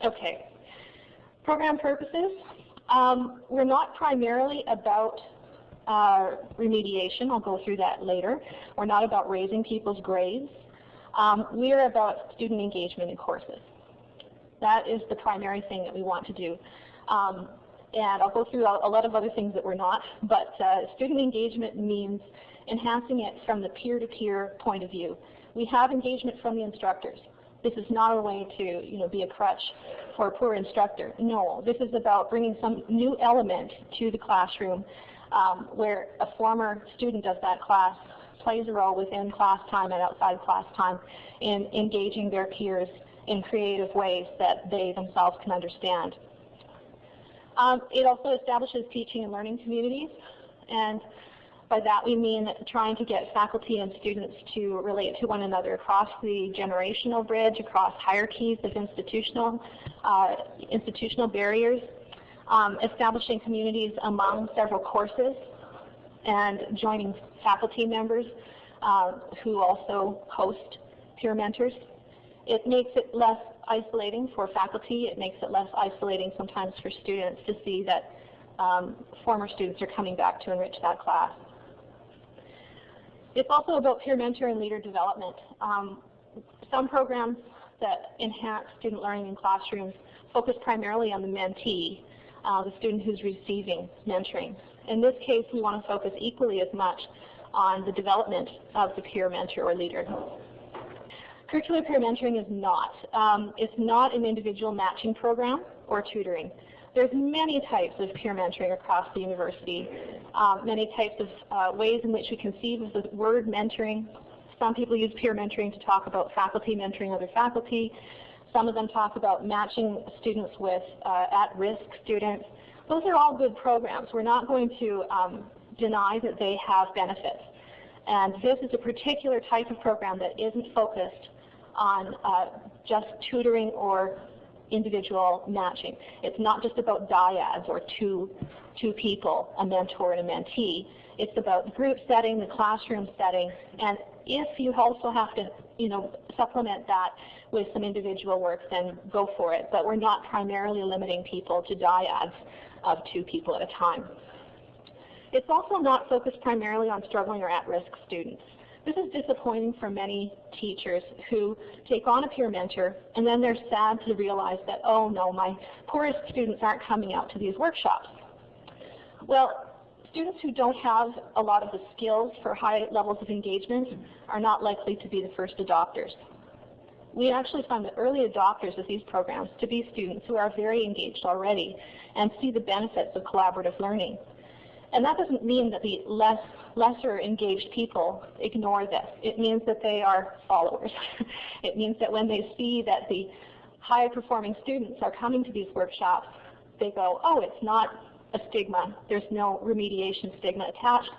Okay. Program purposes. We're not primarily about remediation. I'll go through that later. We're not about raising people's grades. We're about student engagement in courses. That is the primary thing that we want to do. And I'll go through a lot of other things that we're not, but student engagement means enhancing it from the peer-to-peer point of view. We have engagement from the instructors. This is not a way to, be a crutch for a poor instructor. No, this is about bringing some new element to the classroom where a former student of that class plays a role within class time and outside class time in engaging their peers in creative ways that they themselves can understand. It also establishes teaching and learning communities, and by that we mean trying to get faculty and students to relate to one another across the generational bridge, across hierarchies of institutional barriers, establishing communities among several courses, and joining faculty members who also host peer mentors. It makes it less isolating for faculty. It makes it less isolating sometimes for students to see that former students are coming back to enrich that class. It's also about peer mentor and leader development. Some programs that enhance student learning in classrooms focus primarily on the mentee, the student who's receiving mentoring. In this case, we want to focus equally as much on the development of the peer mentor or leader. Curricular peer mentoring is not. It's not an individual matching program or tutoring. There's many types of peer mentoring across the university, many types of ways in which we conceive of the word mentoring. Some people use peer mentoring to talk about faculty mentoring other faculty. Some of them talk about matching students with at-risk students. Those are all good programs. We're not going to deny that they have benefits. And this is a particular type of program that isn't focused on just tutoring or individual matching. It's not just about dyads or two people, a mentor and a mentee. It's about the group setting, the classroom setting, and if you also have to, supplement that with some individual work, then go for it. But we're not primarily limiting people to dyads of 2 people at a time. It's also not focused primarily on struggling or at-risk students. This is disappointing for many teachers who take on a peer mentor and then they're sad to realize that, oh no, my poorest students aren't coming out to these workshops. Well, students who don't have a lot of the skills for high levels of engagement are not likely to be the first adopters. We actually find the early adopters of these programs to be students who are very engaged already and see the benefits of collaborative learning. And that doesn't mean that the lesser engaged people ignore this. It means that they are followers. It means that when they see that the high performing students are coming to these workshops, they go, oh, it's not a stigma. There's no remediation stigma attached.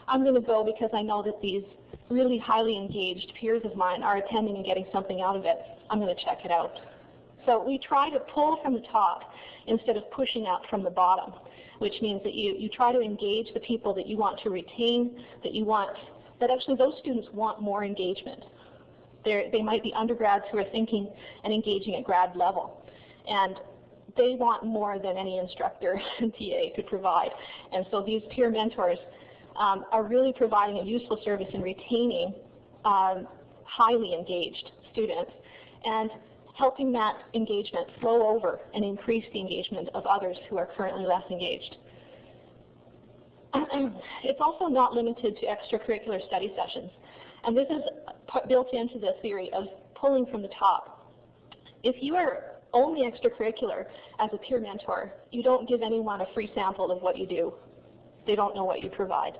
I'm going to go because I know that these really highly engaged peers of mine are attending and getting something out of it. I'm going to check it out. So we try to pull from the top instead of pushing out from the bottom, which means that you try to engage the people that you want to retain, that actually those students want more engagement. They might be undergrads who are thinking and engaging at grad level, and they want more than any instructor and TA could provide. And so these peer mentors are really providing a useful service in retaining highly engaged students and helping that engagement flow over and increase the engagement of others who are currently less engaged. It's also not limited to extracurricular study sessions, and this is built into the theory of pulling from the top. If you are only extracurricular as a peer mentor, you don't give anyone a free sample of what you do. They don't know what you provide.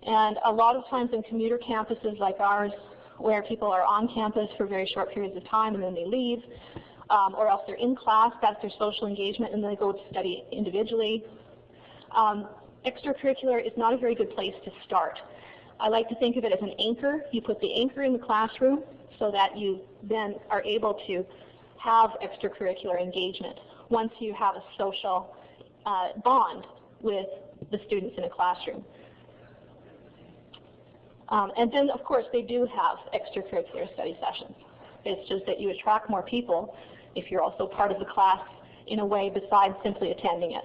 And a lot of times in commuter campuses like ours, where people are on campus for very short periods of time and then they leave, or else they're in class, that's their social engagement, and then they go to study individually. Extracurricular is not a very good place to start. I like to think of it as an anchor. You put the anchor in the classroom so that you then are able to have extracurricular engagement once you have a social bond with the students in a classroom. And then, of course, they do have extracurricular study sessions. It's just that you attract more people if you're also part of the class in a way besides simply attending it.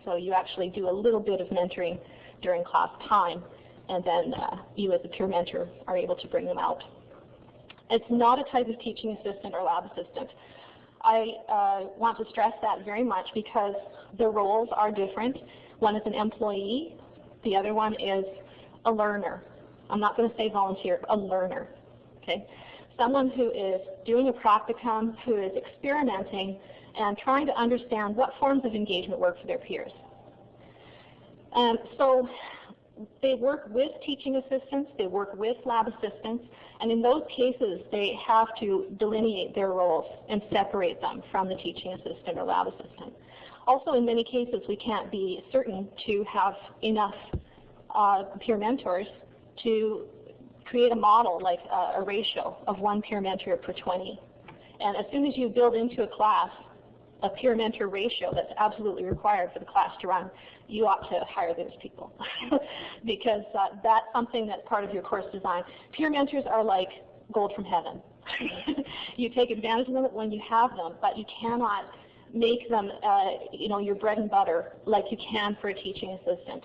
So you actually do a little bit of mentoring during class time, and then you as a peer mentor are able to bring them out. It's not a type of teaching assistant or lab assistant. I want to stress that very much because the roles are different. One is an employee, the other one is a learner. I'm not going to say volunteer, a learner. Okay? Someone who is doing a practicum, who is experimenting and trying to understand what forms of engagement work for their peers. So they work with teaching assistants, they work with lab assistants, and in those cases they have to delineate their roles and separate them from the teaching assistant or lab assistant. Also, in many cases, we can't be certain to have enough peer mentors to create a model, like a ratio of 1 peer mentor per 20. And as soon as you build into a class a peer mentor ratio that's absolutely required for the class to run, you ought to hire those people because that's something that's part of your course design. Peer mentors are like gold from heaven. You take advantage of them when you have them, but you cannot make them your bread and butter like you can for a teaching assistant.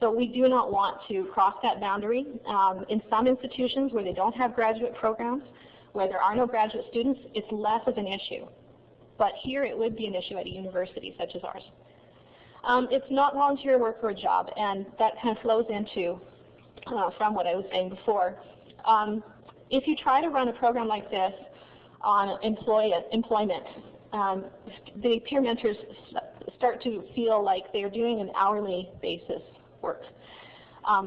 So we do not want to cross that boundary. In some institutions where they don't have graduate programs, where there are no graduate students, it's less of an issue. But here it would be an issue at a university such as ours. It's not volunteer work or a job, and that kind of flows into from what I was saying before. If you try to run a program like this on employment, the peer mentors start to feel like they're doing an hourly basis work.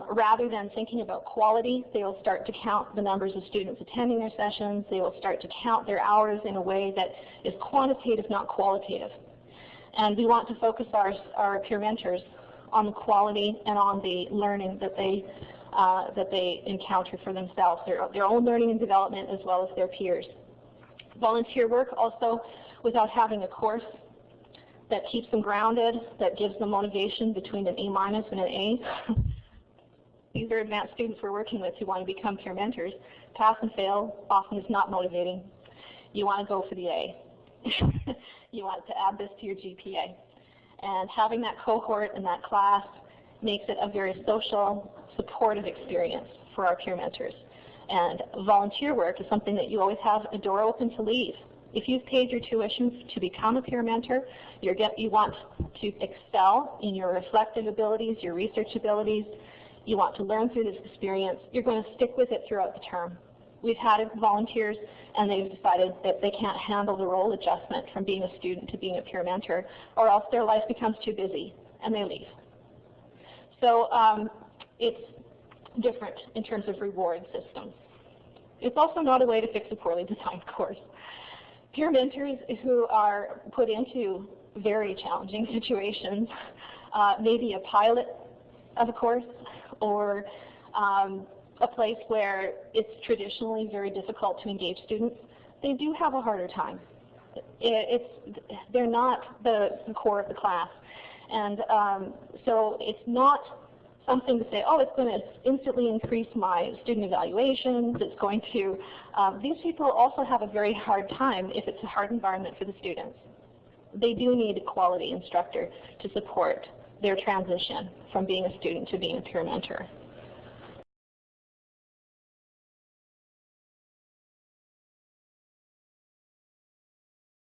Rather than thinking about quality, they will start to count the numbers of students attending their sessions. They will start to count their hours in a way that is quantitative, not qualitative. And we want to focus our peer mentors on the quality and on the learning that they encounter for themselves, their own learning and development as well as their peers. Volunteer work also, without having a course that keeps them grounded, that gives them motivation between an A- and an A. These are advanced students we're working with who want to become peer mentors. Pass and fail often is not motivating. You want to go for the A. You want to add this to your GPA. And having that cohort and that class makes it a very social, supportive experience for our peer mentors. And volunteer work is something that you always have a door open to leave. If you've paid your tuition to become a peer mentor, you want to excel in your reflective abilities, your research abilities. You want to learn through this experience. You're going to stick with it throughout the term. We've had volunteers, and they've decided that they can't handle the role adjustment from being a student to being a peer mentor, or else their life becomes too busy, and they leave. So it's different in terms of reward systems. It's also not a way to fix a poorly designed course. Peer mentors who are put into very challenging situations, maybe a pilot of a course, or a place where it's traditionally very difficult to engage students, they do have a harder time. They're not the core of the class. And so it's not something to say, oh, it's going to instantly increase my student evaluations, it's going to, these people also have a very hard time if it's a hard environment for the students. They do need a quality instructor to support their transition from being a student to being a peer mentor.